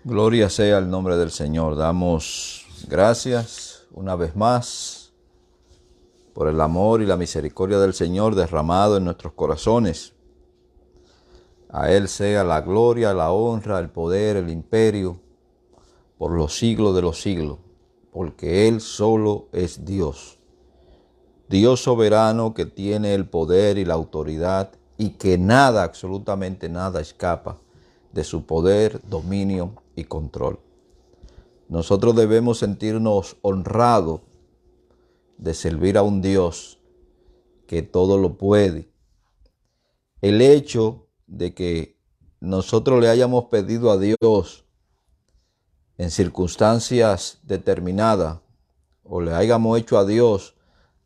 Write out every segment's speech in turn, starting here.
Gloria sea el nombre del Señor. Damos gracias una vez más por el amor y la misericordia del Señor derramado en nuestros corazones. A Él sea la gloria, la honra, el poder, el imperio, por los siglos de los siglos, porque Él solo es Dios. Dios soberano que tiene el poder y la autoridad y que nada, absolutamente nada escapa de su poder, dominio y control. Nosotros debemos sentirnos honrados de servir a un Dios que todo lo puede. El hecho de que nosotros le hayamos pedido a Dios en circunstancias determinadas o le hayamos hecho a Dios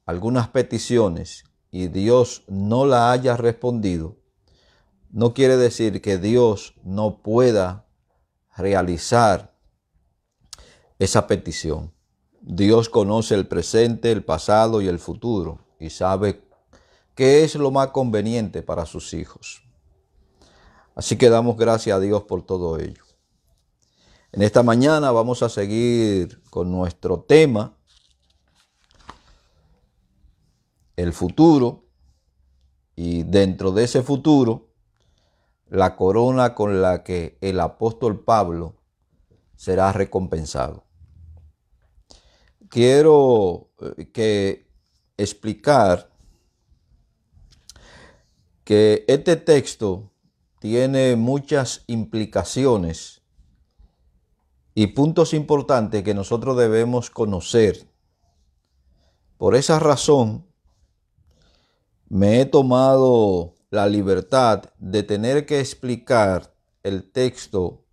algunas peticiones y Dios no la haya respondido, no quiere decir que Dios no pueda realizar esa petición. Dios conoce el presente, el pasado y el futuro y sabe qué es lo más conveniente para sus hijos. Así que damos gracias a Dios por todo ello. En esta mañana vamos a seguir con nuestro tema, el futuro, y dentro de ese futuro, la corona con la que el apóstol Pablo será recompensado. Quiero explicar que este texto tiene muchas implicaciones y puntos importantes que nosotros debemos conocer. Por esa razón, me he tomado la libertad de tener que explicar el texto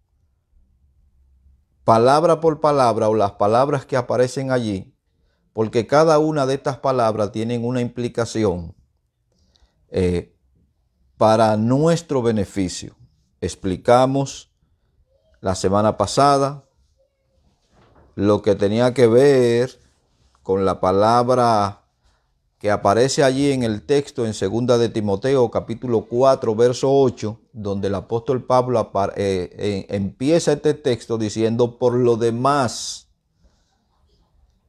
palabra por palabra o las palabras que aparecen allí, porque cada una de estas palabras tienen una implicación para nuestro beneficio. Explicamos la semana pasada lo que tenía que ver con la palabra que aparece allí en el texto en 2 de Timoteo capítulo 4 verso 8, donde el apóstol Pablo empieza este texto diciendo: por lo demás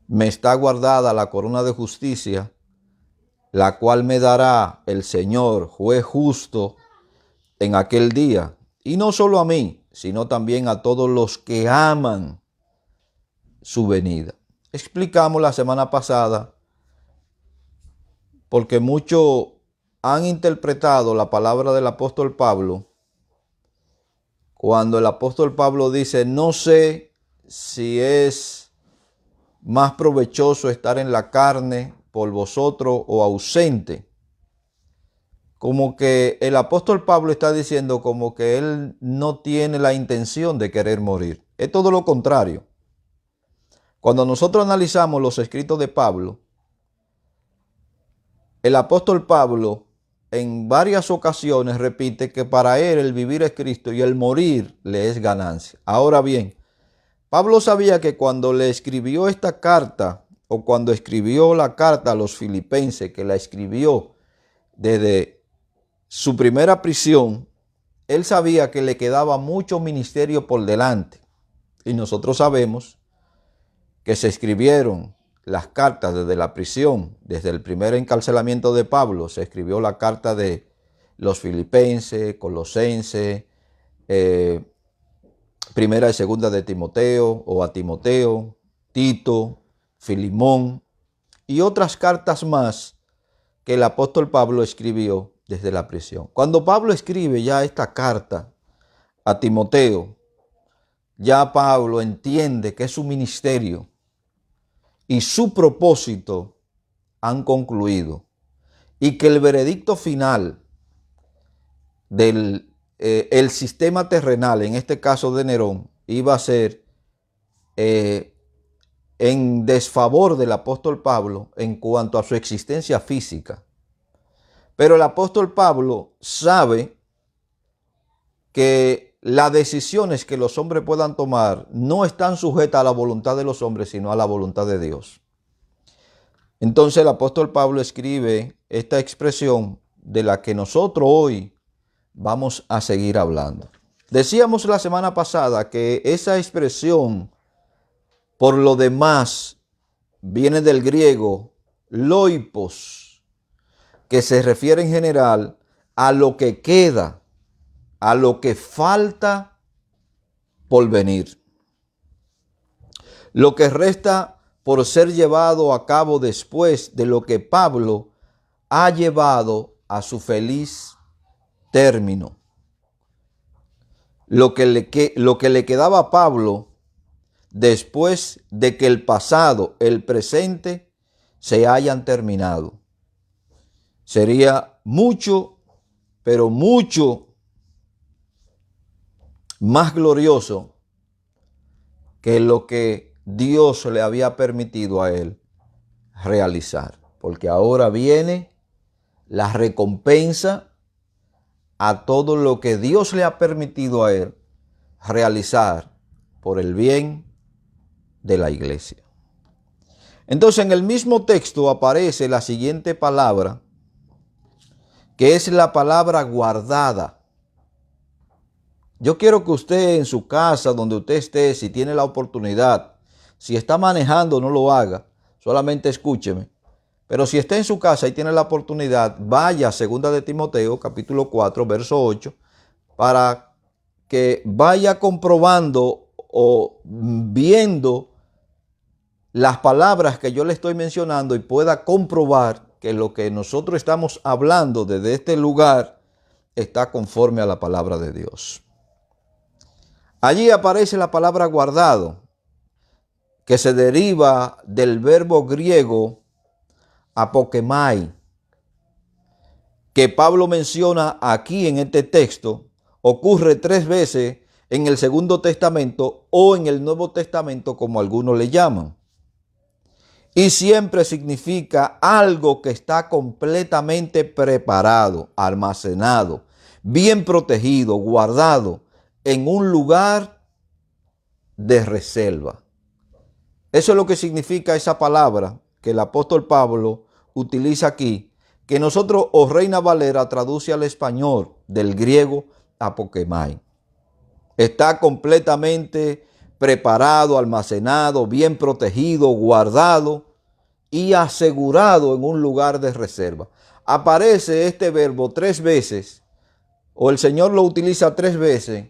me está guardada la corona de justicia, la cual me dará el Señor, juez justo, en aquel día. Y no solo a mí, sino también a todos los que aman su venida. Explicamos la semana pasada, porque muchos han interpretado la palabra del apóstol Pablo cuando el apóstol Pablo dice: no sé si es más provechoso estar en la carne por vosotros o ausente. Como que el apóstol Pablo está diciendo como que él no tiene la intención de querer morir. Es todo lo contrario. Cuando nosotros analizamos los escritos de Pablo, el apóstol Pablo en varias ocasiones repite que para él el vivir es Cristo y el morir le es ganancia. Ahora bien, Pablo sabía que cuando le escribió esta carta o cuando escribió la carta a los filipenses, que la escribió desde su primera prisión, él sabía que le quedaba mucho ministerio por delante. Y nosotros sabemos que se escribieron las cartas desde la prisión, desde el primer encarcelamiento de Pablo, se escribió la carta de los filipenses, colosenses, primera y segunda de Timoteo o a Timoteo, Tito, Filimón y otras cartas más que el apóstol Pablo escribió desde la prisión. Cuando Pablo escribe ya esta carta a Timoteo, ya Pablo entiende que su ministerio y su propósito han concluido y que el veredicto final del el sistema terrenal, en este caso de Nerón, iba a ser en desfavor del apóstol Pablo en cuanto a su existencia física. Pero el apóstol Pablo sabe que las decisiones que los hombres puedan tomar no están sujetas a la voluntad de los hombres, sino a la voluntad de Dios. Entonces el apóstol Pablo escribe esta expresión de la que nosotros hoy vamos a seguir hablando. Decíamos la semana pasada que esa expresión, por lo demás, viene del griego loipos, que se refiere en general a lo que queda, a lo que falta por venir. Lo que resta por ser llevado a cabo después de lo que Pablo ha llevado a su feliz término. Lo que le quedaba a Pablo después de que el pasado, el presente, se hayan terminado. Sería mucho, pero mucho más glorioso que lo que Dios le había permitido a él realizar. Porque ahora viene la recompensa a todo lo que Dios le ha permitido a él realizar por el bien de la iglesia. Entonces, en el mismo texto aparece la siguiente palabra, que es la palabra guardada. Yo quiero que usted en su casa, donde usted esté, si tiene la oportunidad, si está manejando, no lo haga, solamente escúcheme. Pero si está en su casa y tiene la oportunidad, vaya a 2 de Timoteo, capítulo 4, verso 8, para que vaya comprobando o viendo las palabras que yo le estoy mencionando y pueda comprobar que lo que nosotros estamos hablando desde este lugar está conforme a la palabra de Dios. Allí aparece la palabra guardado, que se deriva del verbo griego apokemai, que Pablo menciona aquí en este texto. Ocurre 3 veces en el Segundo Testamento o en el Nuevo Testamento, como algunos le llaman. Y siempre significa algo que está completamente preparado, almacenado, bien protegido, guardado en un lugar de reserva. Eso es lo que significa esa palabra que el apóstol Pablo utiliza aquí, que nosotros, o Reina Valera, traduce al español del griego apokemai. Está completamente preparado, almacenado, bien protegido, guardado y asegurado en un lugar de reserva. Aparece este verbo 3 veces, o el Señor lo utiliza 3 veces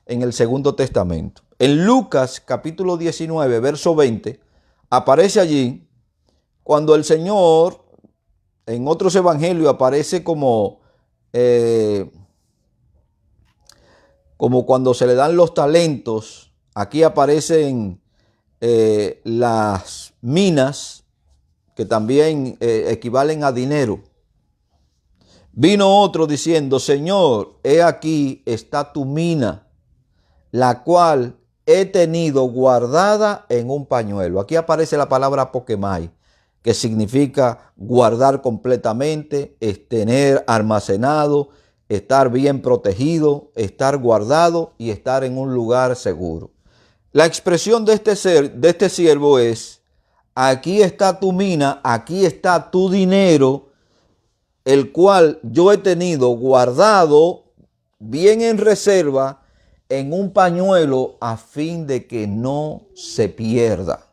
en el Segundo Testamento. En Lucas capítulo 19, verso 20, aparece allí cuando el Señor, en otros evangelios aparece como cuando se le dan los talentos. Aquí aparecen las minas, que también equivalen a dinero. Vino otro diciendo: Señor, he aquí está tu mina, la cual he tenido guardada en un pañuelo. Aquí aparece la palabra apokemai, que significa guardar completamente, es tener almacenado, estar bien protegido, estar guardado y estar en un lugar seguro. La expresión de este siervo es: aquí está tu mina, aquí está tu dinero, el cual yo he tenido guardado bien en reserva en un pañuelo a fin de que no se pierda.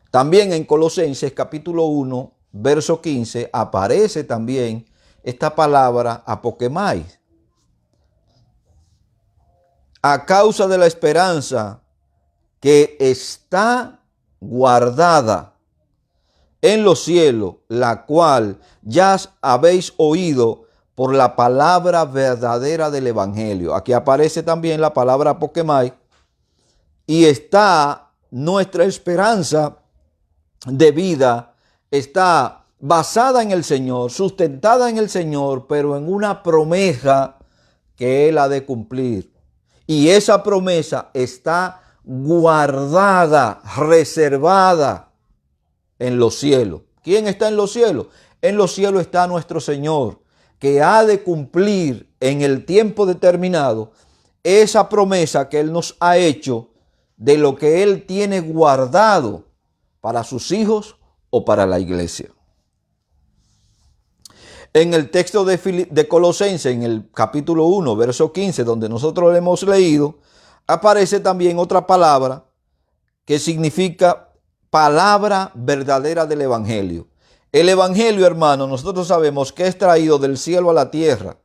También en Colosenses capítulo 1, verso 15, aparece también esta palabra apokemai. A causa de la esperanza que está guardada en los cielos, la cual ya habéis oído por la palabra verdadera del evangelio. Aquí aparece también la palabra apokemai, y está nuestra esperanza de vida, está basada en el Señor, sustentada en el Señor, pero en una promesa que Él ha de cumplir. Y esa promesa está guardada, reservada en los cielos. ¿Quién está en los cielos? En los cielos está nuestro Señor, que ha de cumplir en el tiempo determinado esa promesa que Él nos ha hecho de lo que Él tiene guardado para sus hijos o para la iglesia. En el texto de Colosenses, en el capítulo 1, verso 15, donde nosotros lo hemos leído, aparece también otra palabra que significa palabra verdadera del Evangelio. El Evangelio, hermano, nosotros sabemos que es traído del cielo a la tierra.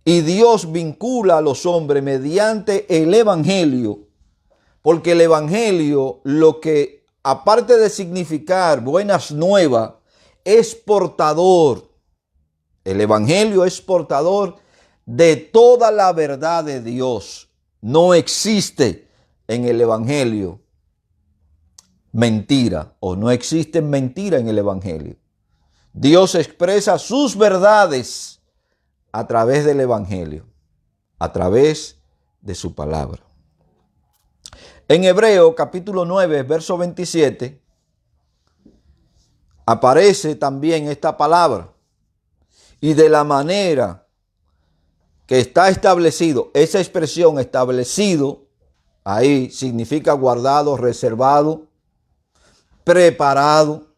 Y Dios vincula a los hombres mediante el Evangelio, porque el Evangelio, lo que aparte de significar buenas nuevas, es portador. El Evangelio es portador de toda la verdad de Dios. No existe en el Evangelio mentira, o no existe mentira en el Evangelio. Dios expresa sus verdades a través del Evangelio, a través de su palabra. En Hebreo capítulo 9, verso 27, aparece también esta palabra. Y de la manera que está establecido, esa expresión establecido, ahí significa guardado, reservado, preparado,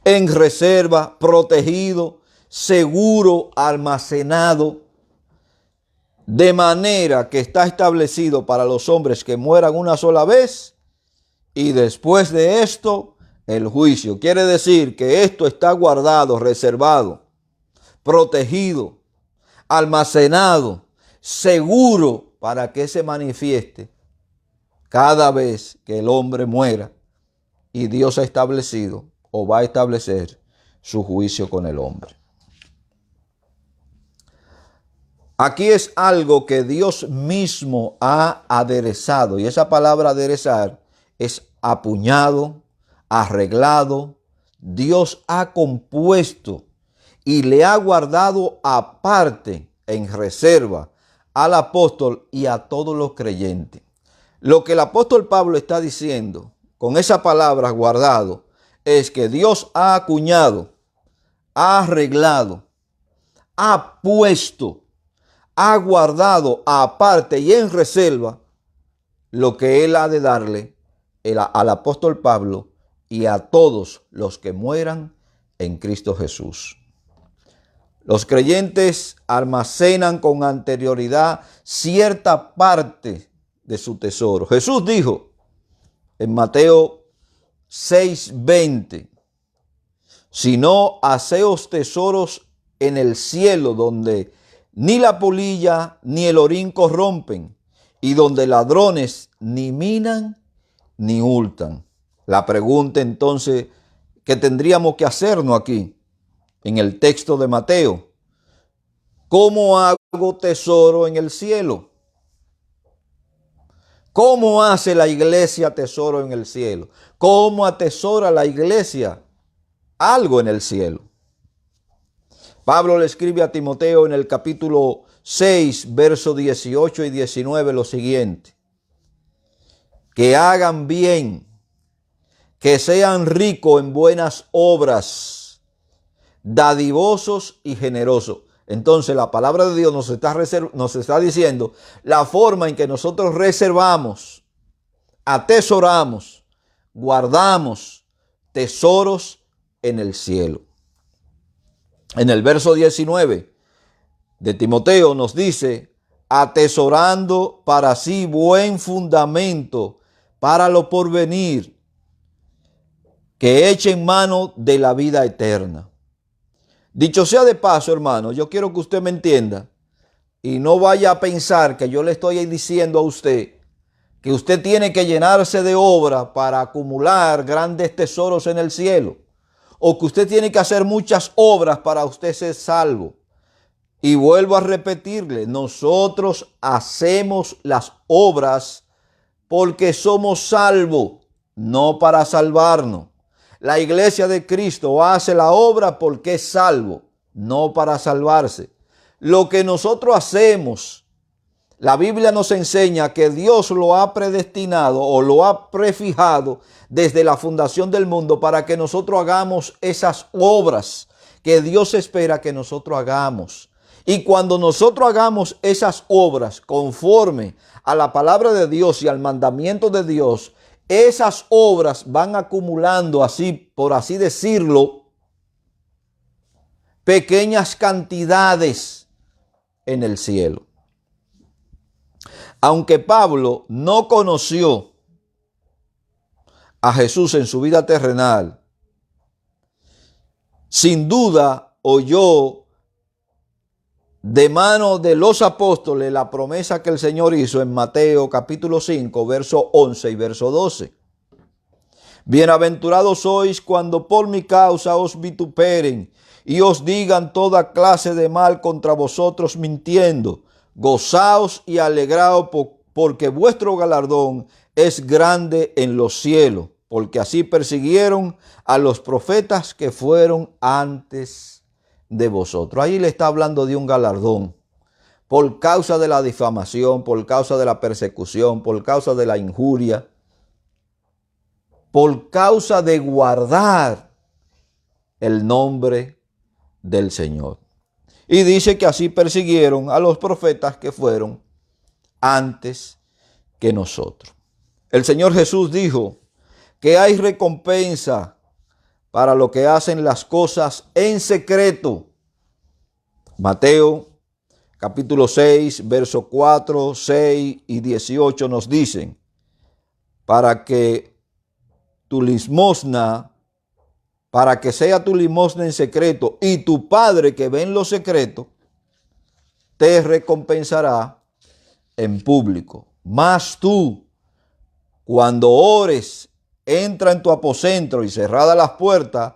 en reserva, protegido, seguro, almacenado, de manera que está establecido para los hombres que mueran una sola vez y después de esto el juicio. Quiere decir que esto está guardado, reservado, protegido, almacenado, seguro para que se manifieste cada vez que el hombre muera y Dios ha establecido o va a establecer su juicio con el hombre. Aquí es algo que Dios mismo ha aderezado, y esa palabra aderezar es apuñado, arreglado. Dios ha compuesto y le ha guardado aparte, en reserva, al apóstol y a todos los creyentes. Lo que el apóstol Pablo está diciendo con esa palabra guardado es que Dios ha acuñado, ha arreglado, ha puesto, ha guardado aparte y en reserva lo que él ha de darle al apóstol Pablo y a todos los que mueran en Cristo Jesús. Los creyentes almacenan con anterioridad cierta parte de su tesoro. Jesús dijo en Mateo 6:20, sino haceos tesoros en el cielo, donde ni la polilla ni el orín corrompen, y donde ladrones ni minan ni hurtan. La pregunta entonces que tendríamos que hacernos aquí, en el texto de Mateo: ¿cómo hago tesoro en el cielo? ¿Cómo hace la iglesia tesoro en el cielo? ¿Cómo atesora la iglesia algo en el cielo? Pablo le escribe a Timoteo en el capítulo 6, versos 18 y 19 lo siguiente: que hagan bien, que sean ricos en buenas obras, dadivosos y generosos. Entonces la palabra de Dios nos está diciendo la forma en que nosotros reservamos, atesoramos, guardamos tesoros en el cielo. En el verso 19 de Timoteo nos dice: atesorando para sí buen fundamento para lo porvenir, que echen mano de la vida eterna. Dicho sea de paso, hermano, yo quiero que usted me entienda y no vaya a pensar que yo le estoy diciendo a usted que usted tiene que llenarse de obra para acumular grandes tesoros en el cielo, o que usted tiene que hacer muchas obras para usted ser salvo. Y vuelvo a repetirle, nosotros hacemos las obras porque somos salvos, no para salvarnos. La iglesia de Cristo hace la obra porque es salvo, no para salvarse. Lo que nosotros hacemos, la Biblia nos enseña que Dios lo ha predestinado o lo ha prefijado desde la fundación del mundo para que nosotros hagamos esas obras que Dios espera que nosotros hagamos. Y cuando nosotros hagamos esas obras conforme a la palabra de Dios y al mandamiento de Dios, esas obras van acumulando, así, por así decirlo, pequeñas cantidades en el cielo. Aunque Pablo no conoció a Jesús en su vida terrenal, sin duda oyó de mano de los apóstoles la promesa que el Señor hizo en Mateo capítulo 5, verso 11 y verso 12. Bienaventurados sois cuando por mi causa os vituperen y os digan toda clase de mal contra vosotros mintiendo. Gozaos y alegraos porque vuestro galardón es grande en los cielos, porque así persiguieron a los profetas que fueron antes de vosotros. Ahí le está hablando de un galardón por causa de la difamación, por causa de la persecución, por causa de la injuria, por causa de guardar el nombre del Señor. Y dice que así persiguieron a los profetas que fueron antes que nosotros. El Señor Jesús dijo que hay recompensa para los que hacen las cosas en secreto. Mateo capítulo 6, versos 4, 6 y 18 nos dicen, para que sea tu limosna en secreto, y tu Padre que ve en lo secreto, te recompensará en público. Mas tú, cuando ores, entra en tu aposento y cerrada las puertas,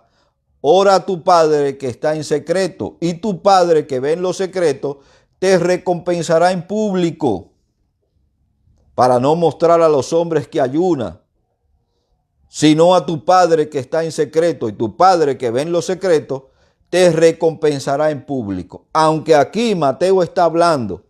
ora a tu Padre que está en secreto, y tu Padre que ve en lo secreto, te recompensará en público, para no mostrar a los hombres que ayuna, sino a tu Padre que está en secreto, y tu Padre que ve en lo secreto, te recompensará en público. Aunque aquí Mateo está hablando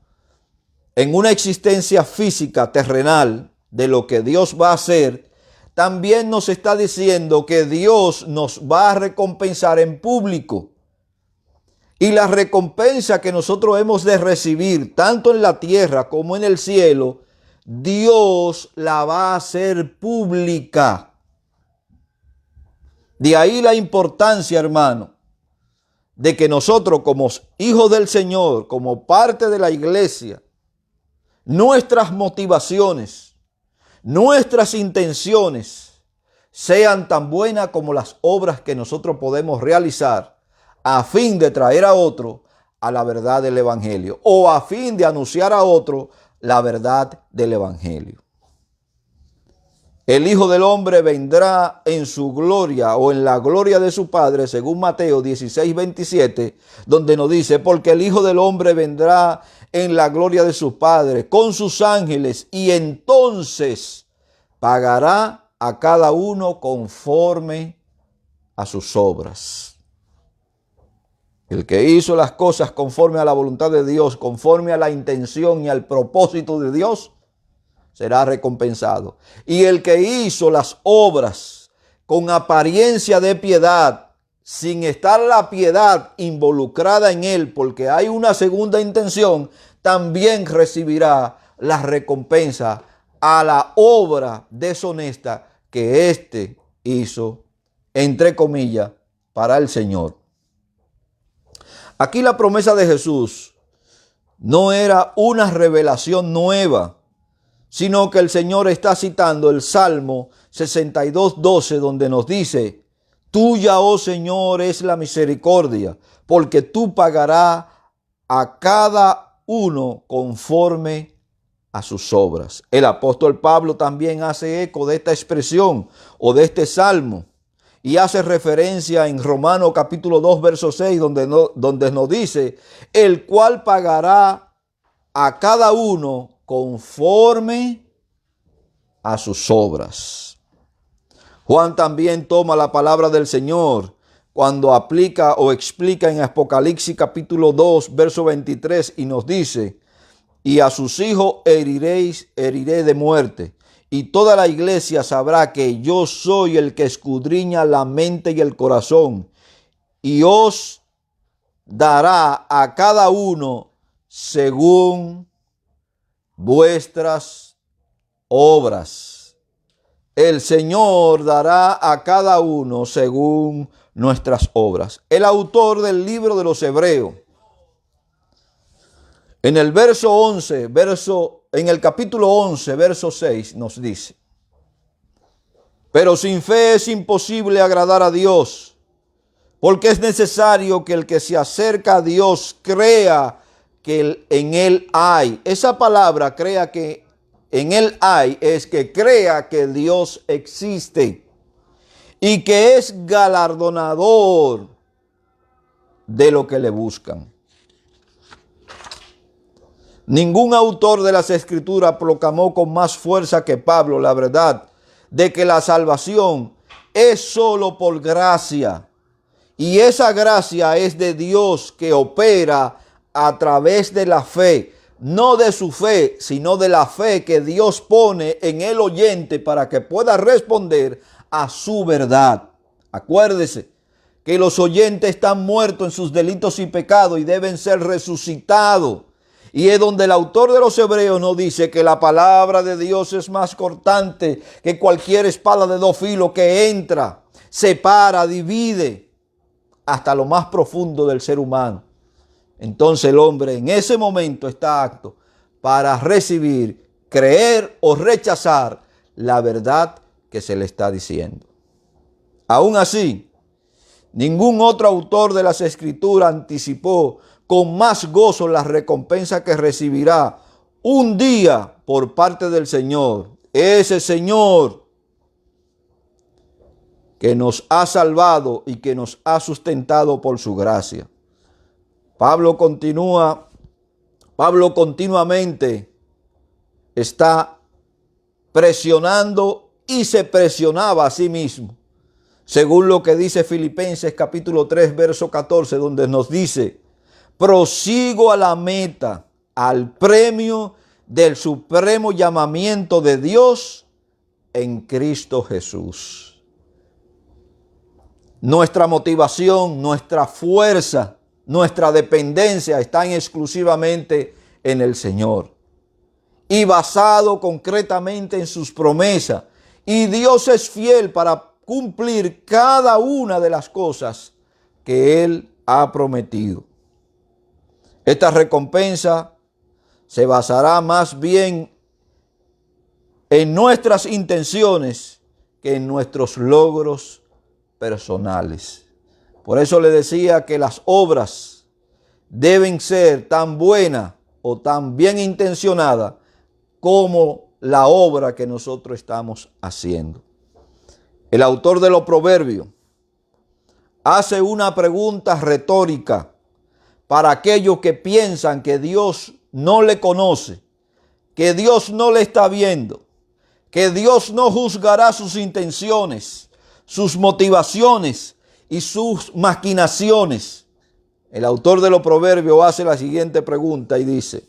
en una existencia física terrenal de lo que Dios va a hacer, también nos está diciendo que Dios nos va a recompensar en público. Y la recompensa que nosotros hemos de recibir, tanto en la tierra como en el cielo, Dios la va a hacer pública. De ahí la importancia, hermano, de que nosotros como hijos del Señor, como parte de la iglesia, nuestras motivaciones, nuestras intenciones sean tan buenas como las obras que nosotros podemos realizar a fin de traer a otro a la verdad del evangelio, o a fin de anunciar a otro la verdad del evangelio. El Hijo del Hombre vendrá en su gloria o en la gloria de su Padre, según Mateo 16, 27, donde nos dice, porque el Hijo del Hombre vendrá en la gloria de su Padre con sus ángeles, y entonces pagará a cada uno conforme a sus obras. El que hizo las cosas conforme a la voluntad de Dios, conforme a la intención y al propósito de Dios, será recompensado. Y el que hizo las obras con apariencia de piedad, sin estar la piedad involucrada en él, porque hay una segunda intención, también recibirá la recompensa a la obra deshonesta que éste hizo, entre comillas, para el Señor. Aquí la promesa de Jesús no era una revelación nueva, sino que el Señor está citando el Salmo 62, 12, donde nos dice, tuya, oh Señor, es la misericordia, porque tú pagarás a cada uno conforme a sus obras. El apóstol Pablo también hace eco de esta expresión o de este salmo y hace referencia en Romanos capítulo 2, verso 6, donde nos dice, el cual pagará a cada uno conforme a sus obras. Juan también toma la palabra del Señor cuando aplica o explica en Apocalipsis capítulo 2, verso 23, y nos dice, y a sus hijos heriré de muerte, y toda la iglesia sabrá que yo soy el que escudriña la mente y el corazón, y os dará a cada uno según vuestras obras. El Señor dará a cada uno según nuestras obras. El autor del libro de los Hebreos, en el verso 11, en el capítulo 11, verso 6, nos dice: pero sin fe es imposible agradar a Dios, porque es necesario que el que se acerca a Dios crea que en Él hay. Esa palabra, crea que en Él hay, es que crea que Dios existe y que es galardonador de lo que le buscan. Ningún autor de las Escrituras proclamó con más fuerza que Pablo la verdad de que la salvación es solo por gracia. Y esa gracia es de Dios, que opera a través de la fe, no de su fe, sino de la fe que Dios pone en el oyente para que pueda responder a su verdad. Acuérdese que los oyentes están muertos en sus delitos y pecados y deben ser resucitados. Y es donde el autor de los Hebreos nos dice que la palabra de Dios es más cortante que cualquier espada de dos filos, que entra, separa, divide hasta lo más profundo del ser humano. Entonces el hombre en ese momento está apto para recibir, creer o rechazar la verdad que se le está diciendo. Aún así, ningún otro autor de las Escrituras anticipó con más gozo la recompensa que recibirá un día por parte del Señor. Ese Señor que nos ha salvado y que nos ha sustentado por su gracia. Pablo continuamente está presionando y se presionaba a sí mismo, según lo que dice Filipenses capítulo 3, verso 14, donde nos dice: prosigo a la meta, al premio del supremo llamamiento de Dios en Cristo Jesús. Nuestra motivación, nuestra fuerza, nuestra dependencia están exclusivamente en el Señor y basado concretamente en sus promesas. Y Dios es fiel para cumplir cada una de las cosas que Él ha prometido. Esta recompensa se basará más bien en nuestras intenciones que en nuestros logros personales. Por eso le decía que las obras deben ser tan buenas o tan bien intencionadas como la obra que nosotros estamos haciendo. El autor de los Proverbios hace una pregunta retórica para aquellos que piensan que Dios no le conoce, que Dios no le está viendo, que Dios no juzgará sus intenciones, sus motivaciones y sus maquinaciones. El autor de los Proverbios hace la siguiente pregunta y dice,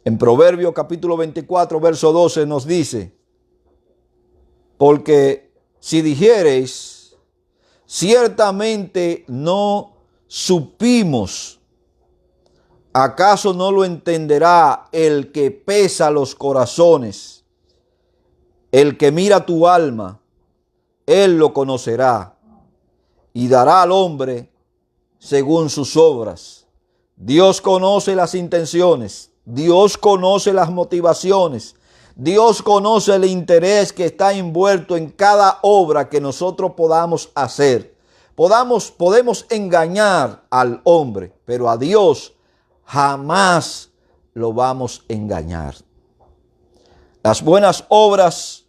en Proverbios capítulo 24, verso 12 nos dice: porque si dijereis, ciertamente no supimos, ¿acaso no lo entenderá el que pesa los corazones? El que mira tu alma, él lo conocerá y dará al hombre según sus obras. Dios conoce las intenciones, Dios conoce las motivaciones, Dios conoce el interés que está envuelto en cada obra que nosotros podamos hacer. Podemos engañar al hombre, pero a Dios jamás lo vamos a engañar. Las buenas obras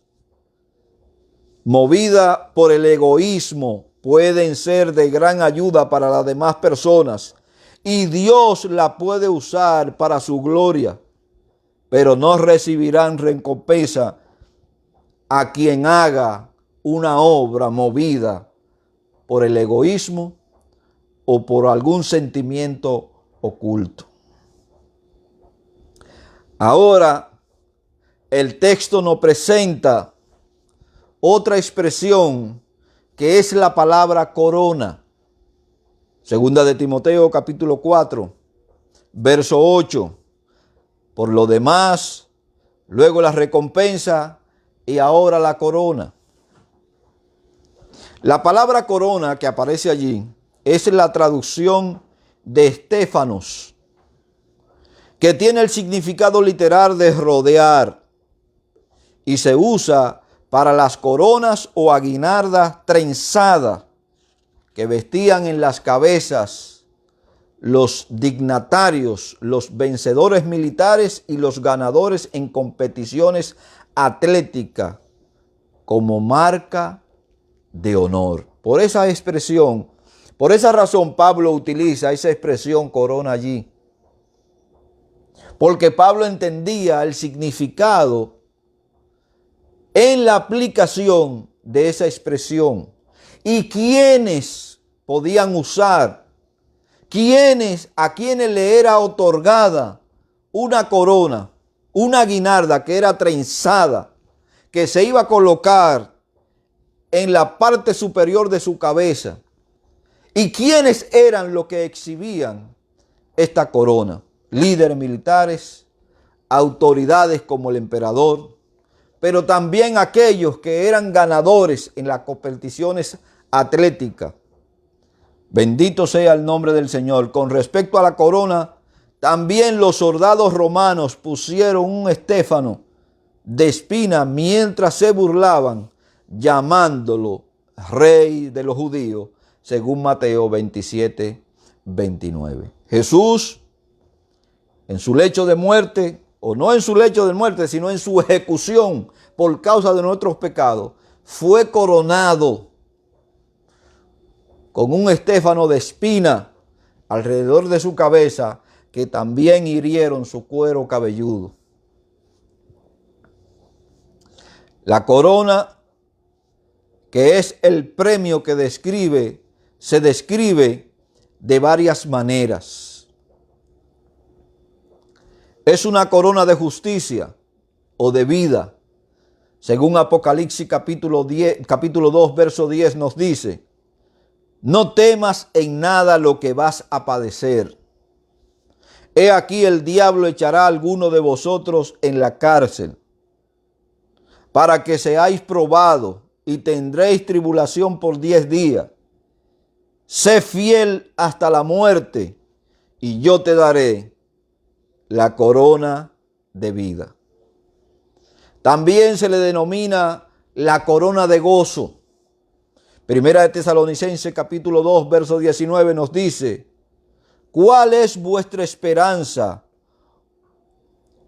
movidas por el egoísmo pueden ser de gran ayuda para las demás personas y Dios la puede usar para su gloria, pero no recibirán recompensa a quien haga una obra movida por el egoísmo o por algún sentimiento oculto. Ahora, el texto nos presenta otra expresión que es la palabra corona. Segunda de Timoteo capítulo 4, verso 8. Por lo demás, luego la recompensa y ahora la corona. La palabra corona que aparece allí es la traducción de estéfanos, que tiene el significado literal de rodear y se usa para las coronas o aguinaldas trenzadas que vestían en las cabezas los dignatarios, los vencedores militares y los ganadores en competiciones atléticas como marca de honor. Por esa expresión, por esa razón Pablo utiliza esa expresión corona allí. Porque Pablo entendía el significado en la aplicación de esa expresión y quiénes podían usar, a quienes le era otorgada una corona, una guinalda que era trenzada, que se iba a colocar en la parte superior de su cabeza, y quiénes eran los que exhibían esta corona: líderes militares, autoridades como el emperador, pero también aquellos que eran ganadores en las competiciones atléticas. Bendito sea el nombre del Señor. Con respecto a la corona, también los soldados romanos pusieron un estéfano de espina mientras se burlaban, llamándolo rey de los judíos, según Mateo 27, 29. Jesús, en su lecho de muerte, o no en su lecho de muerte, sino en su ejecución por causa de nuestros pecados, fue coronado con un estéfano de espina alrededor de su cabeza, que también hirieron su cuero cabelludo. La corona, que es el premio que se describe de varias maneras. Es una corona de justicia o de vida. Según Apocalipsis capítulo 2, verso 10 nos dice: no temas en nada lo que vas a padecer. He aquí el diablo echará a alguno de vosotros en la cárcel, para que seáis probados, y tendréis tribulación por 10 días. Sé fiel hasta la muerte, y yo te daré la corona de vida. También se le denomina la corona de gozo. Primera de Tesalonicenses capítulo 2, verso 19 nos dice: ¿cuál es vuestra esperanza,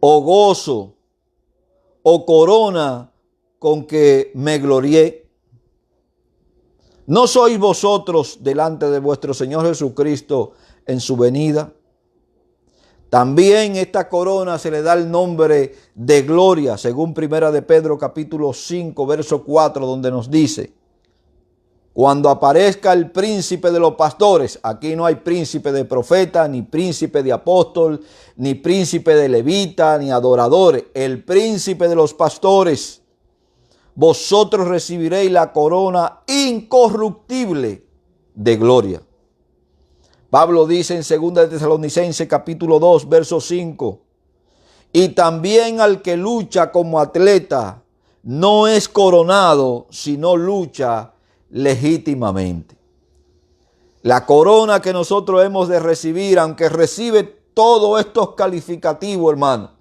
o gozo, o corona con que me glorié? ¿No sois vosotros delante de vuestro Señor Jesucristo en su venida? También esta corona se le da el nombre de gloria, según Primera de Pedro capítulo 5, verso 4, donde nos dice: cuando aparezca el príncipe de los pastores. Aquí no hay príncipe de profeta, ni príncipe de apóstol, ni príncipe de levita, ni adoradores. El príncipe de los pastores. Vosotros recibiréis la corona incorruptible de gloria. Pablo dice en 2 de Tesalonicenses capítulo 2, verso 5: y también al que lucha como atleta no es coronado, sino lucha legítimamente. La corona que nosotros hemos de recibir, aunque recibe todos estos calificativos, hermano: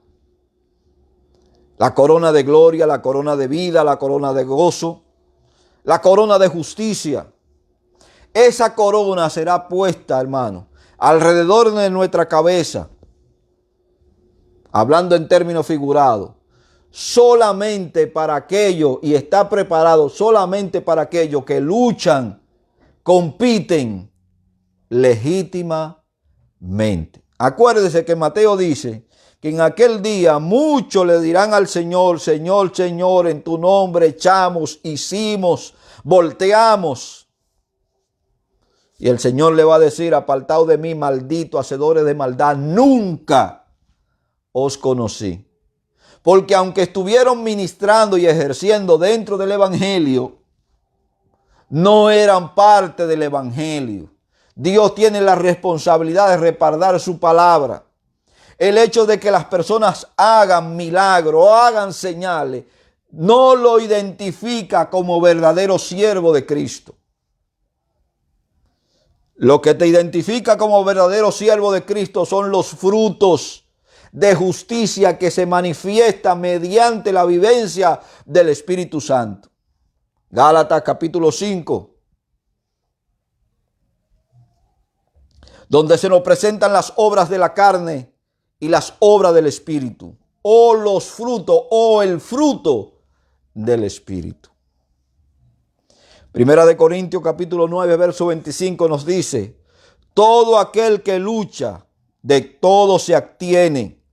la corona de gloria, la corona de vida, la corona de gozo, la corona de justicia. Esa corona será puesta, hermano, alrededor de nuestra cabeza, hablando en términos figurados, solamente para aquellos, y está preparado solamente para aquellos que luchan, compiten legítimamente. Acuérdese que Mateo dice que en aquel día muchos le dirán al Señor: Señor, Señor, en tu nombre echamos, hicimos, volteamos. Y el Señor le va a decir: apartaos de mí, malditos, hacedores de maldad, nunca os conocí. Porque aunque estuvieron ministrando y ejerciendo dentro del evangelio, no eran parte del evangelio. Dios tiene la responsabilidad de respaldar su palabra. El hecho de que las personas hagan milagros o hagan señales no lo identifica como verdadero siervo de Cristo. Lo que te identifica como verdadero siervo de Cristo son los frutos de justicia que se manifiestan mediante la vivencia del Espíritu Santo. Gálatas capítulo 5, donde se nos presentan las obras de la carne y las obras del Espíritu, o los frutos, o el fruto del Espíritu. Primera de Corintios capítulo 9, verso 25 nos dice: todo aquel que lucha, de todo se abstiene,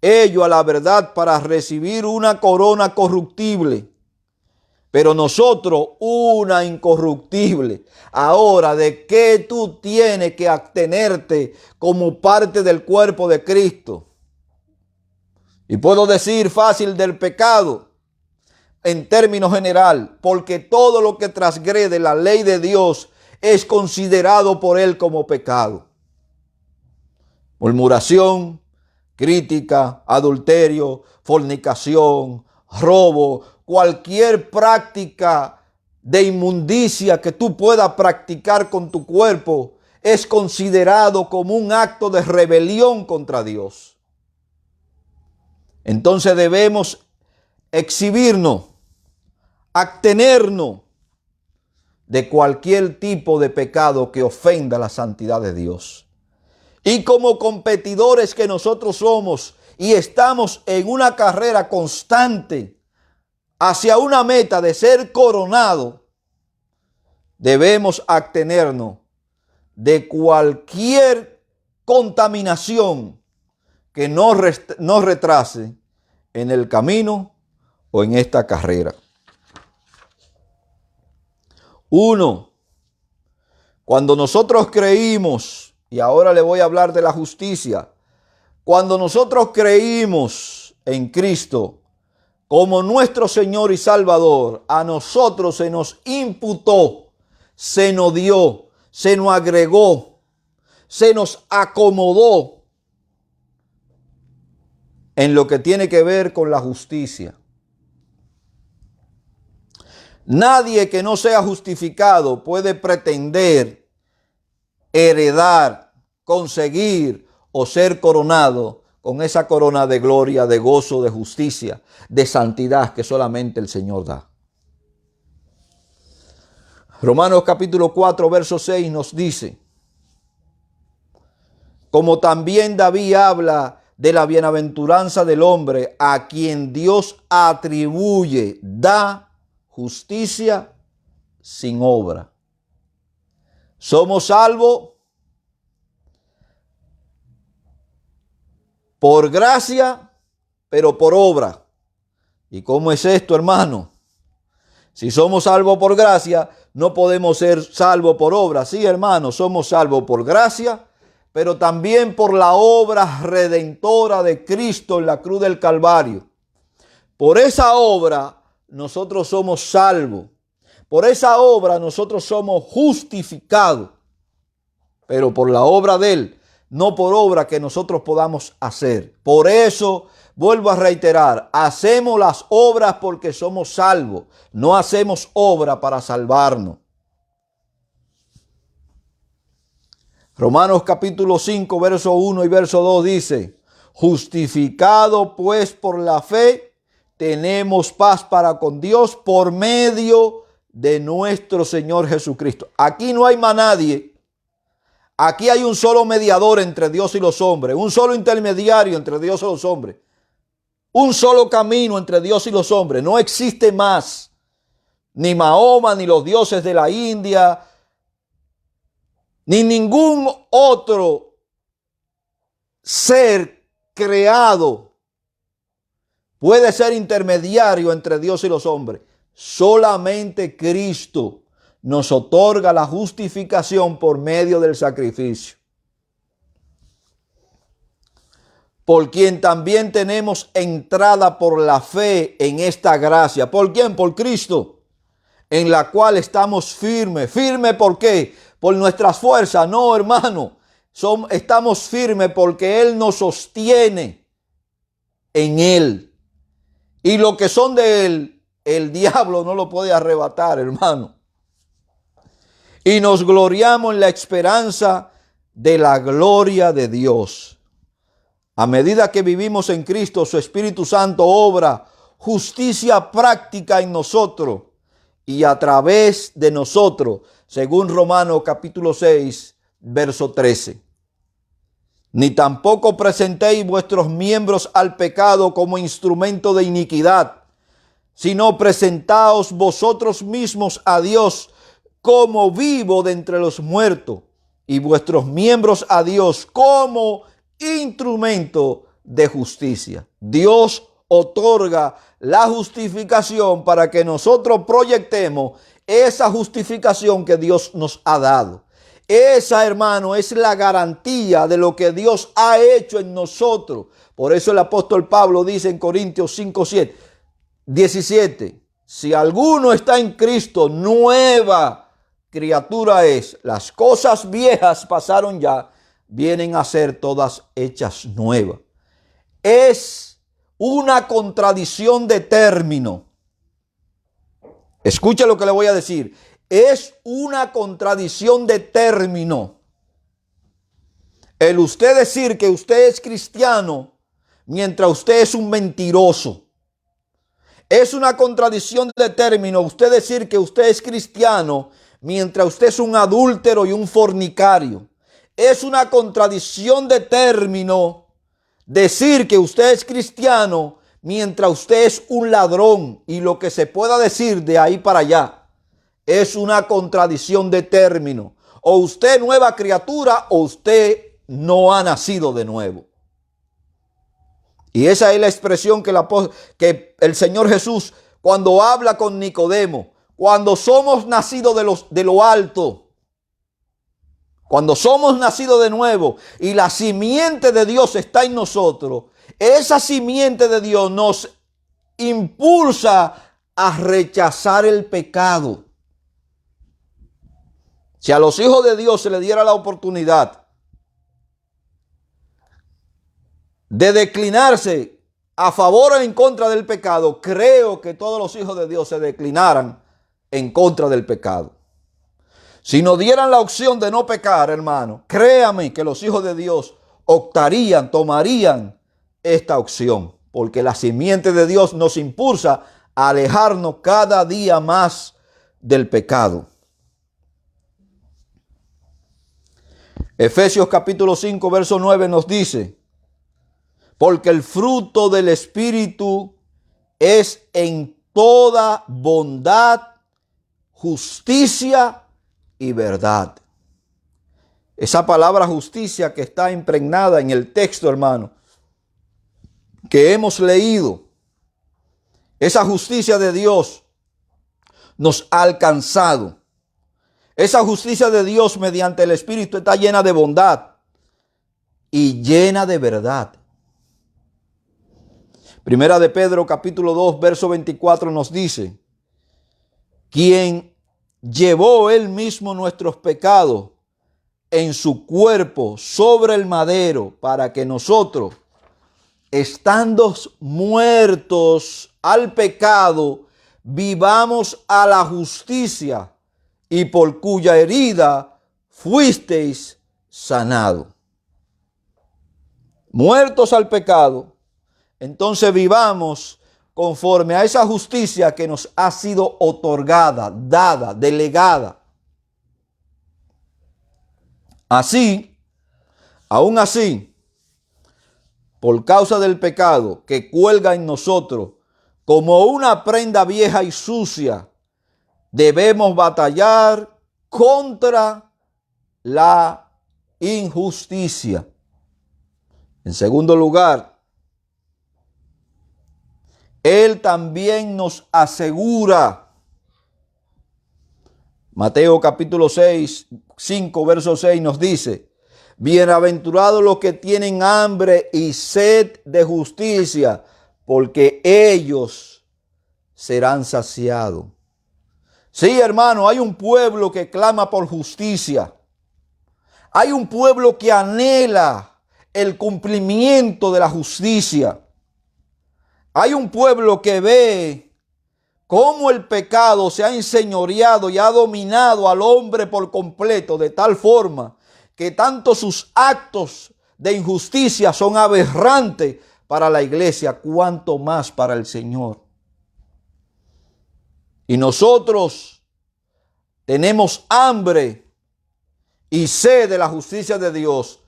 ello a la verdad para recibir una corona corruptible, pero nosotros una incorruptible. Ahora, ¿de qué tú tienes que abstenerte como parte del cuerpo de Cristo? Y puedo decir fácil del pecado en términos general, porque todo lo que transgrede la ley de Dios es considerado por él como pecado. Murmuración, crítica, adulterio, fornicación, robo, cualquier práctica de inmundicia que tú puedas practicar con tu cuerpo es considerado como un acto de rebelión contra Dios. Entonces debemos exhibirnos, abstenernos de cualquier tipo de pecado que ofenda la santidad de Dios. Y como competidores que nosotros somos y estamos en una carrera constante hacia una meta de ser coronado, debemos abstenernos de cualquier contaminación que nos retrase en el camino o en esta carrera. 1. Cuando nosotros creímos, y ahora le voy a hablar de la justicia, cuando nosotros creímos en Cristo como nuestro Señor y Salvador, a nosotros se nos imputó, se nos dio, se nos agregó, se nos acomodó en lo que tiene que ver con la justicia. Nadie que no sea justificado puede pretender heredar, conseguir o ser coronado con esa corona de gloria, de gozo, de justicia, de santidad que solamente el Señor da. Romanos capítulo 4, verso 6 nos dice: como también David habla de la bienaventuranza del hombre a quien Dios atribuye, da justicia sin obra. Somos salvos por gracia, pero por obra. ¿Y cómo es esto, hermano? Si somos salvos por gracia, no podemos ser salvos por obra. Sí, hermano, somos salvos por gracia, pero también por la obra redentora de Cristo en la cruz del Calvario. Por esa obra nosotros somos salvos. Por esa obra nosotros somos justificados. Pero por la obra de Él, no por obra que nosotros podamos hacer. Por eso, vuelvo a reiterar, hacemos las obras porque somos salvos. No hacemos obra para salvarnos. Romanos capítulo 5, verso 1 y verso 2 dice: justificado pues por la fe, tenemos paz para con Dios por medio de nuestro Señor Jesucristo. Aquí no hay más nadie. Aquí hay un solo mediador entre Dios y los hombres, un solo intermediario entre Dios y los hombres, un solo camino entre Dios y los hombres. No existe más ni Mahoma, ni los dioses de la India, ni ningún otro ser creado puede ser intermediario entre Dios y los hombres. Solamente Cristo nos otorga la justificación por medio del sacrificio. Por quien también tenemos entrada por la fe en esta gracia. ¿Por quién? Por Cristo, en la cual estamos firmes. ¿Firme por qué? Por nuestras fuerzas. No, hermano. Estamos firmes porque Él nos sostiene en Él. Y lo que son de Él, el diablo no lo puede arrebatar, hermano. y nos gloriamos en la esperanza de la gloria de Dios. A medida que vivimos en Cristo, su Espíritu Santo obra justicia práctica en nosotros y a través de nosotros, según Romanos capítulo 6, verso 13. Ni tampoco presentéis vuestros miembros al pecado como instrumento de iniquidad, sino presentaos vosotros mismos a Dios como vivo de entre los muertos, y vuestros miembros a Dios como instrumento de justicia. Dios otorga la justificación para que nosotros proyectemos esa justificación que Dios nos ha dado. Esa, hermano, es la garantía de lo que Dios ha hecho en nosotros. Por eso el apóstol Pablo dice en Corintios 5:17, si alguno está en Cristo, nueva criatura es. Las cosas viejas pasaron ya, vienen a ser todas hechas nuevas. Es una contradicción de término. Escuche lo que le voy a decir. Es una contradicción de término el usted decir que usted es cristiano mientras usted es un mentiroso. Es una contradicción de término usted decir que usted es cristiano mientras usted es un adúltero y un fornicario. Es una contradicción de término decir que usted es cristiano mientras usted es un ladrón y lo que se pueda decir de ahí para allá. Es una contradicción de término. O usted nueva criatura o usted no ha nacido de nuevo. Y esa es la expresión que el Señor Jesús, cuando habla con Nicodemo, cuando somos nacidos de lo alto, cuando somos nacidos de nuevo y la simiente de Dios está en nosotros, esa simiente de Dios nos impulsa a rechazar el pecado. Si a los hijos de Dios se les diera la oportunidad de declinarse a favor o en contra del pecado, creo que todos los hijos de Dios se declinaran en contra del pecado. Si nos dieran la opción de no pecar, hermano, créame que los hijos de Dios optarían, tomarían esta opción, porque la simiente de Dios nos impulsa a alejarnos cada día más del pecado. Efesios capítulo 5, verso 9 nos dice, porque el fruto del Espíritu es en toda bondad, justicia y verdad. Esa palabra justicia que está impregnada en el texto, hermano, que hemos leído, esa justicia de Dios nos ha alcanzado. Esa justicia de Dios mediante el Espíritu está llena de bondad y llena de verdad. Primera de Pedro capítulo 2 verso 24 nos dice, quien llevó él mismo nuestros pecados en su cuerpo sobre el madero para que nosotros, estando muertos al pecado, vivamos a la justicia, y por cuya herida fuisteis sanados. Muertos al pecado, entonces vivamos conforme a esa justicia que nos ha sido otorgada, dada, delegada. Así, aún así, por causa del pecado que cuelga en nosotros como una prenda vieja y sucia, debemos batallar contra la injusticia. En segundo lugar, Él también nos asegura. Mateo capítulo 5, verso 6 nos dice, bienaventurados los que tienen hambre y sed de justicia, porque ellos serán saciados. Sí, hermano, hay un pueblo que clama por justicia. Hay un pueblo que anhela el cumplimiento de la justicia. Hay un pueblo que ve cómo el pecado se ha enseñoreado y ha dominado al hombre por completo, de tal forma que tanto sus actos de injusticia son aberrantes para la iglesia, cuanto más para el Señor. Y nosotros tenemos hambre y sed de la justicia de Dios.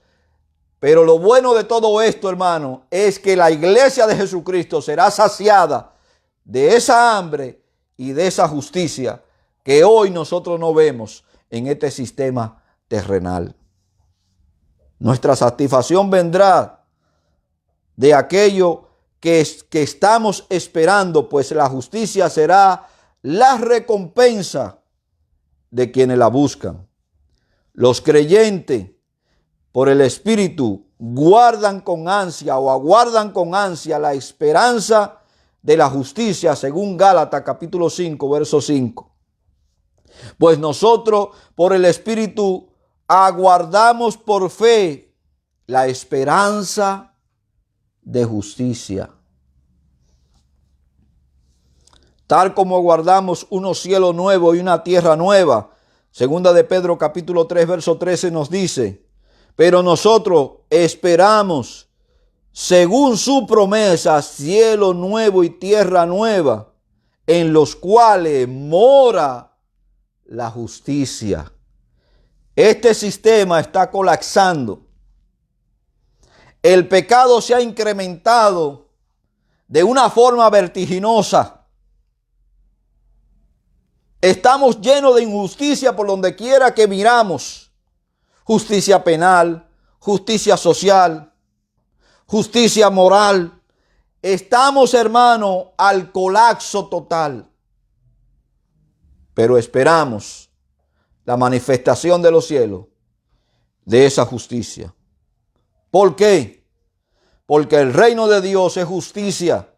Pero lo bueno de todo esto, hermano, es que la iglesia de Jesucristo será saciada de esa hambre y de esa justicia que hoy nosotros no vemos en este sistema terrenal. Nuestra satisfacción vendrá de aquello que estamos esperando, pues la justicia será la recompensa de quienes la buscan. Los creyentes, por el Espíritu, guardan con ansia o aguardan con ansia la esperanza de la justicia, según Gálatas capítulo 5, verso 5. Pues nosotros, por el Espíritu, aguardamos por fe la esperanza de justicia. Tal como aguardamos unos cielos nuevos y una tierra nueva. Segunda de Pedro capítulo 3, verso 13 nos dice: pero nosotros esperamos, según su promesa, cielo nuevo y tierra nueva, en los cuales mora la justicia. Este sistema está colapsando. El pecado se ha incrementado de una forma vertiginosa. Estamos llenos de injusticia por donde quiera que miramos. Justicia penal, justicia social, justicia moral. Estamos, hermano, al colapso total. Pero esperamos la manifestación de los cielos de esa justicia. ¿Por qué? Porque el reino de Dios es justicia.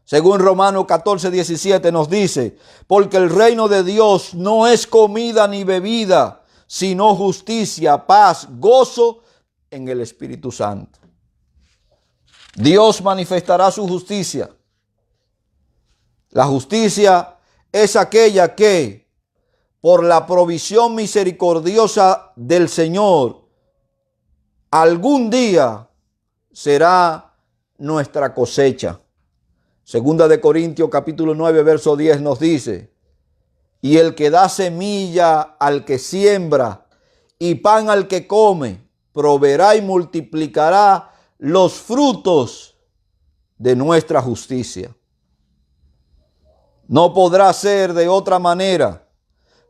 Según Romanos 14, 17 nos dice: porque el reino de Dios no es comida ni bebida, sino justicia, paz, gozo en el Espíritu Santo. Dios manifestará su justicia. La justicia es aquella que, por la provisión misericordiosa del Señor, algún día será nuestra cosecha. Segunda de Corintios capítulo 9, verso 10 nos dice: y el que da semilla al que siembra y pan al que come, proveerá y multiplicará los frutos de nuestra justicia. No podrá ser de otra manera,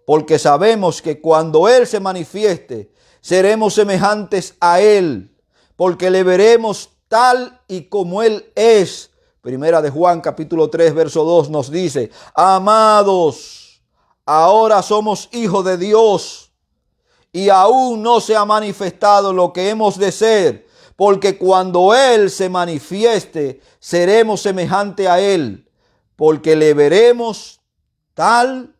porque sabemos que cuando Él se manifieste, seremos semejantes a Él, porque le veremos tal y como Él es. Primera de Juan capítulo 3, verso 2 nos dice: amados, ahora somos hijos de Dios y aún no se ha manifestado lo que hemos de ser, porque cuando Él se manifieste, seremos semejantes a Él, porque le veremos tal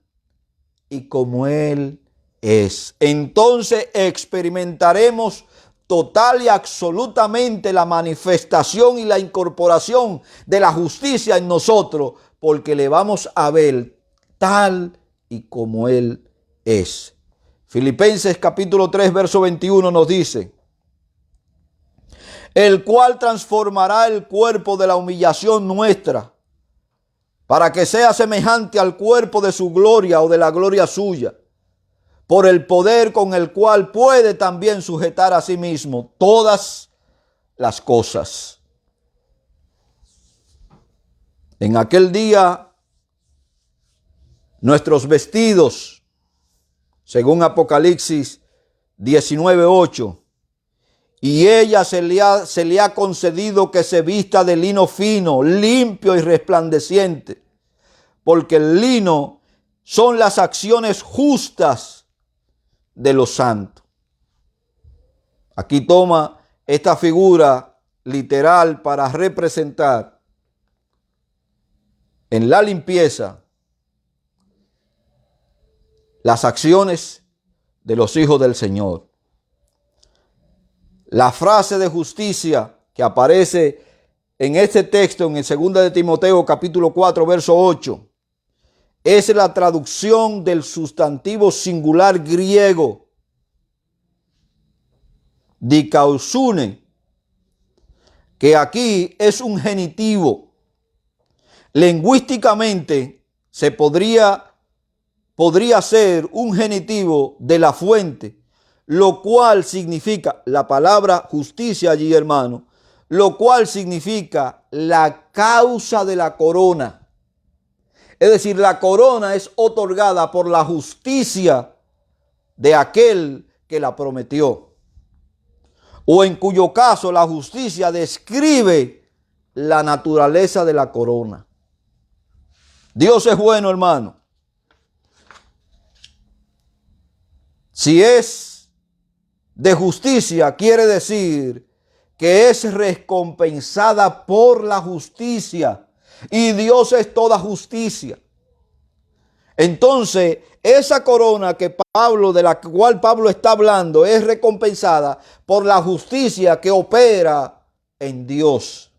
y como Él es. Entonces experimentaremos total y absolutamente la manifestación y la incorporación de la justicia en nosotros, porque le vamos a ver tal y como Él es. Filipenses capítulo 3, verso 21 nos dice: el cual transformará el cuerpo de la humillación nuestra, para que sea semejante al cuerpo de su gloria o de la gloria suya, por el poder con el cual puede también sujetar a sí mismo todas las cosas. En aquel día, nuestros vestidos, según Apocalipsis 19:8, y ella se le ha concedido que se vista de lino fino, limpio y resplandeciente, porque el lino son las acciones justas de los santos. Aquí toma esta figura literal para representar en la limpieza las acciones de los hijos del Señor. La frase de justicia que aparece en este texto, en el 2 de Timoteo capítulo 4, verso 8, es la traducción del sustantivo singular griego dikaiosuné, que aquí es un genitivo. Lingüísticamente podría ser un genitivo de la fuente, lo cual significa la palabra justicia allí, hermano, lo cual significa la causa de la corona. Es decir, la corona es otorgada por la justicia de aquel que la prometió, o en cuyo caso la justicia describe la naturaleza de la corona. Dios es bueno, hermano. Si es de justicia, quiere decir que es recompensada por la justicia. Y Dios es toda justicia. Entonces, esa corona de la cual Pablo está hablando es recompensada por la justicia que opera en Dios.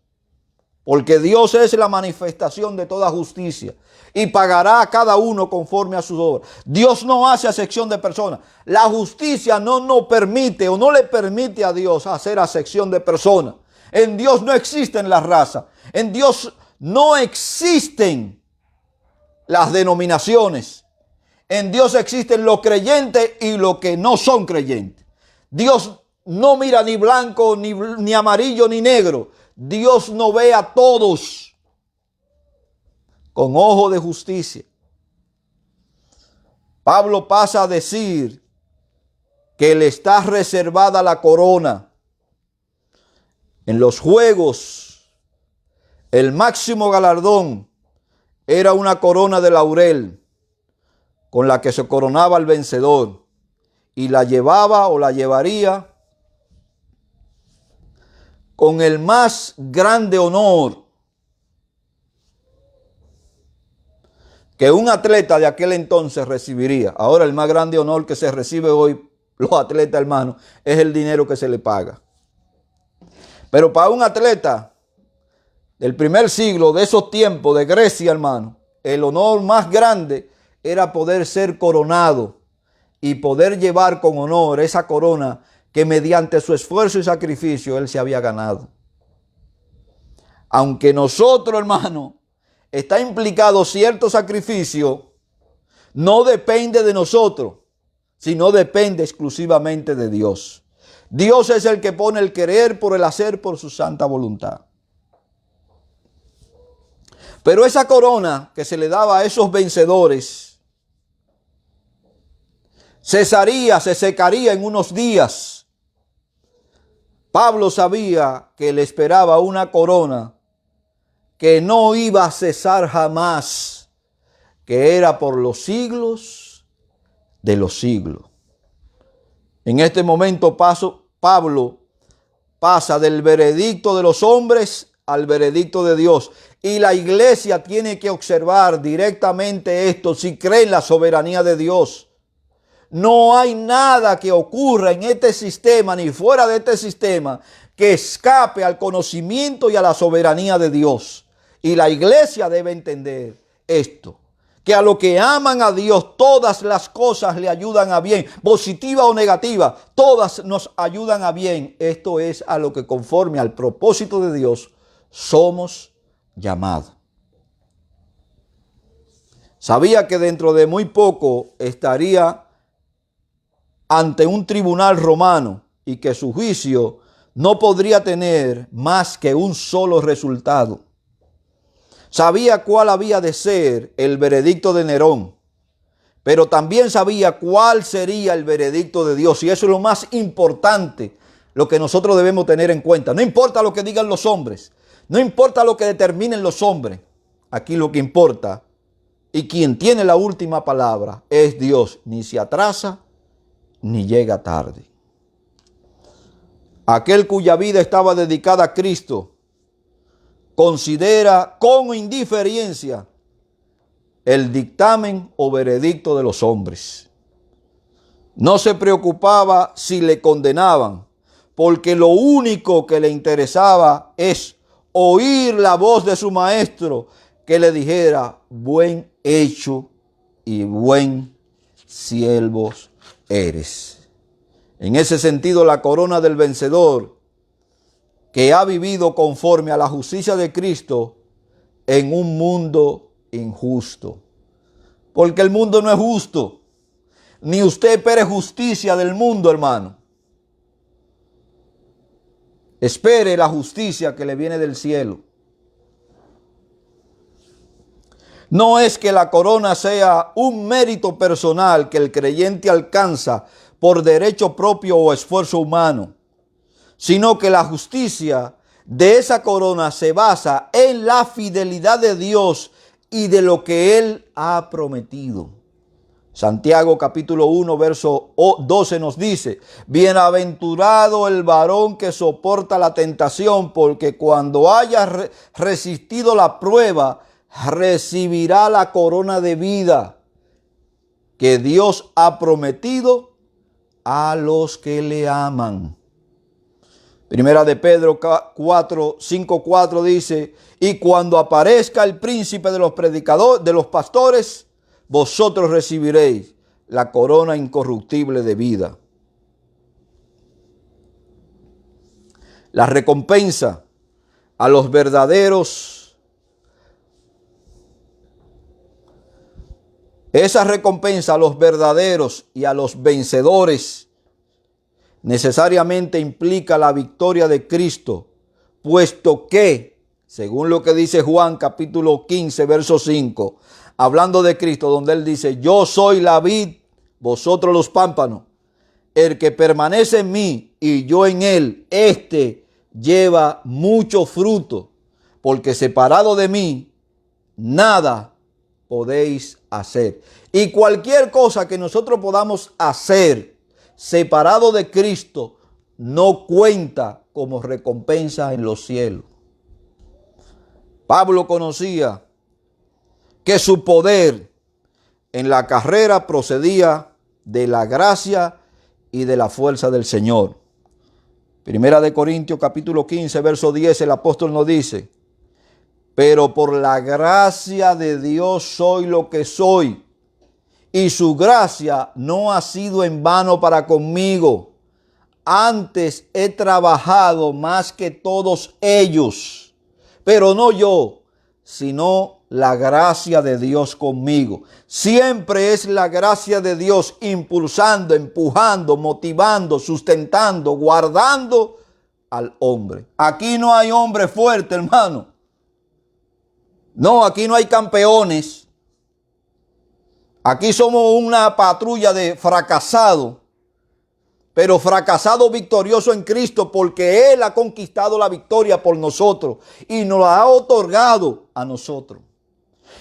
Porque Dios es la manifestación de toda justicia y pagará a cada uno conforme a sus obras. Dios no hace acepción de personas. La justicia no nos permite o no le permite a Dios hacer acepción de personas. En Dios no existen las razas. En Dios no existen las denominaciones. En Dios existen los creyentes y los que no son creyentes. Dios no mira ni blanco, ni amarillo, ni negro. Dios no ve a todos con ojo de justicia. Pablo pasa a decir que le está reservada la corona. En los juegos, el máximo galardón era una corona de laurel con la que se coronaba al vencedor, y la llevaba o la llevaría con el más grande honor que un atleta de aquel entonces recibiría. Ahora el más grande honor que se recibe hoy los atletas, hermanos, es el dinero que se le paga. Pero para un atleta del primer siglo, de esos tiempos de Grecia, hermano, el honor más grande era poder ser coronado y poder llevar con honor esa corona que mediante su esfuerzo y sacrificio él se había ganado. Aunque nosotros, hermano, está implicado cierto sacrificio, no depende de nosotros, sino depende exclusivamente de Dios. Dios es el que pone el querer por el hacer por su santa voluntad. Pero esa corona que se le daba a esos vencedores se secaría en unos días. Pablo sabía que le esperaba una corona que no iba a cesar jamás, que era por los siglos de los siglos. En este momento Pablo pasa del veredicto de los hombres al veredicto de Dios. Y la iglesia tiene que observar directamente esto si cree en la soberanía de Dios. No hay nada que ocurra en este sistema ni fuera de este sistema que escape al conocimiento y a la soberanía de Dios. Y la iglesia debe entender esto, que a los que aman a Dios todas las cosas le ayudan a bien, positiva o negativa, todas nos ayudan a bien. Esto es a lo que conforme al propósito de Dios somos llamados. Sabía que dentro de muy poco estaría ante un tribunal romano y que su juicio no podría tener más que un solo resultado. Sabía cuál había de ser el veredicto de Nerón, pero también sabía cuál sería el veredicto de Dios. Y eso es lo más importante, lo que nosotros debemos tener en cuenta. No importa lo que digan los hombres, no importa lo que determinen los hombres. Aquí lo que importa y quien tiene la última palabra es Dios. Ni se atrasa ni llega tarde. Aquel cuya vida estaba dedicada a Cristo considera con indiferencia el dictamen o veredicto de los hombres. No se preocupaba si le condenaban, porque lo único que le interesaba es oír la voz de su maestro que le dijera: buen hecho, y buen siervo eres. En ese sentido, la corona del vencedor que ha vivido conforme a la justicia de Cristo en un mundo injusto. Porque el mundo no es justo. Ni usted espere justicia del mundo, hermano. Espere la justicia que le viene del cielo. No es que la corona sea un mérito personal que el creyente alcanza por derecho propio o esfuerzo humano, sino que la justicia de esa corona se basa en la fidelidad de Dios y de lo que Él ha prometido. Santiago capítulo 1 verso 12 nos dice: bienaventurado el varón que soporta la tentación, porque cuando haya resistido la prueba, recibirá la corona de vida que Dios ha prometido a los que le aman. Primera de Pedro 5:4 dice: y cuando aparezca el príncipe de los predicadores, de los pastores, vosotros recibiréis la corona incorruptible de vida. La recompensa a los verdaderos, esa recompensa a los verdaderos y a los vencedores necesariamente implica la victoria de Cristo, puesto que, según lo que dice Juan capítulo 15, verso 5, hablando de Cristo, donde Él dice: yo soy la vid, vosotros los pámpanos. El que permanece en mí y yo en él, éste lleva mucho fruto, porque separado de mí, nada podéis hacer. Y cualquier cosa que nosotros podamos hacer separado de Cristo, no cuenta como recompensa en los cielos. Pablo conocía que su poder en la carrera procedía de la gracia y de la fuerza del Señor. Primera de Corintios capítulo 15, verso 10, el apóstol nos dice: pero por la gracia de Dios soy lo que soy, y su gracia no ha sido en vano para conmigo. Antes he trabajado más que todos ellos, pero no yo, sino la gracia de Dios conmigo. Siempre es la gracia de Dios impulsando, empujando, motivando, sustentando, guardando al hombre. Aquí no hay hombre fuerte, hermano. No, aquí no hay campeones. Aquí somos una patrulla de fracasados, pero fracasado victorioso en Cristo, porque Él ha conquistado la victoria por nosotros y nos la ha otorgado a nosotros.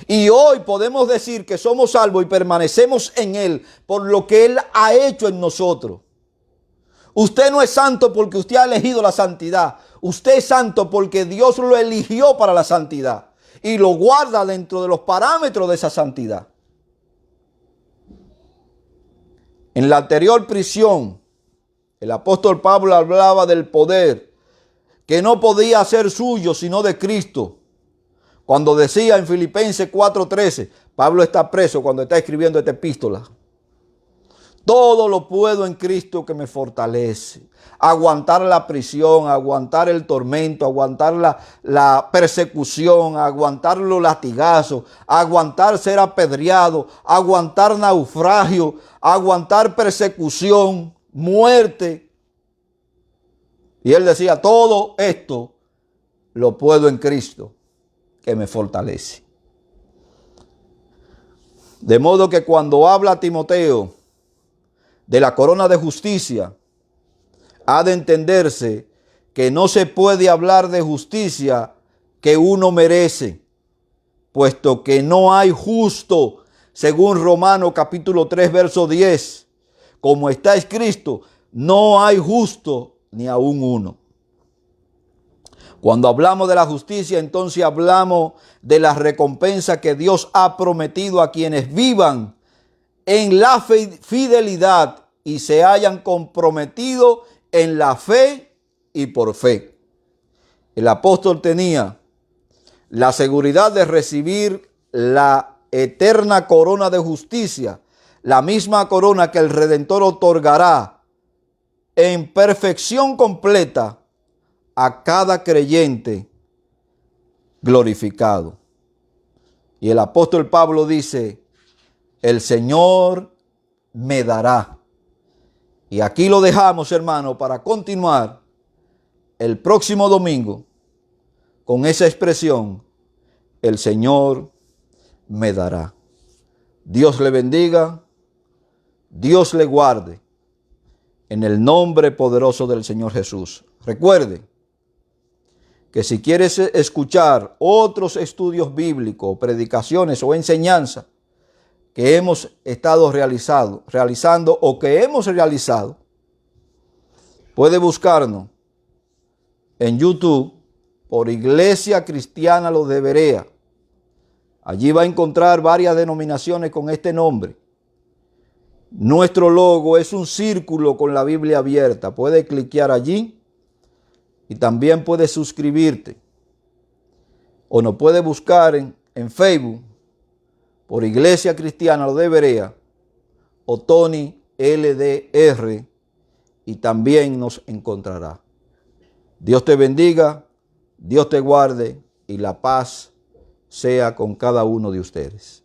Y hoy podemos decir que somos salvos y permanecemos en Él por lo que Él ha hecho en nosotros. Usted no es santo porque usted ha elegido la santidad. Usted es santo porque Dios lo eligió para la santidad y lo guarda dentro de los parámetros de esa santidad. En la anterior prisión, el apóstol Pablo hablaba del poder que no podía ser suyo sino de Cristo. Cuando decía en Filipenses 4:13, Pablo está preso cuando está escribiendo esta epístola: todo lo puedo en Cristo que me fortalece. Aguantar la prisión, aguantar el tormento, aguantar la persecución, aguantar los latigazos, aguantar ser apedreado, aguantar naufragio, aguantar persecución, muerte. Y él decía: todo esto lo puedo en Cristo que me fortalece. De modo que cuando habla Timoteo de la corona de justicia, ha de entenderse que no se puede hablar de justicia que uno merece, puesto que no hay justo, según Romanos capítulo 3, verso 10. Como está escrito: no hay justo ni aun uno. Cuando hablamos de la justicia, entonces hablamos de la recompensa que Dios ha prometido a quienes vivan en la fidelidad y se hayan comprometido en la fe y por fe. El apóstol tenía la seguridad de recibir la eterna corona de justicia, la misma corona que el Redentor otorgará en perfección completa a cada creyente glorificado. Y el apóstol Pablo dice, el Señor me dará. Y aquí lo dejamos, hermano, para continuar el próximo domingo con esa expresión, el Señor me dará. Dios le bendiga, Dios le guarde, en el nombre poderoso del Señor Jesús. Recuerde que si quieres escuchar otros estudios bíblicos, predicaciones o enseñanzas que hemos estado realizando o que hemos realizado, puede buscarnos en YouTube por Iglesia Cristiana Los de Berea. Allí va a encontrar varias denominaciones con este nombre. Nuestro logo es un círculo con la Biblia abierta. Puedes cliquear allí y también puedes suscribirte. O nos puedes buscar en Facebook por Iglesia Cristiana Los de Berea o Tony LDR y también nos encontrará. Dios te bendiga, Dios te guarde y la paz sea con cada uno de ustedes.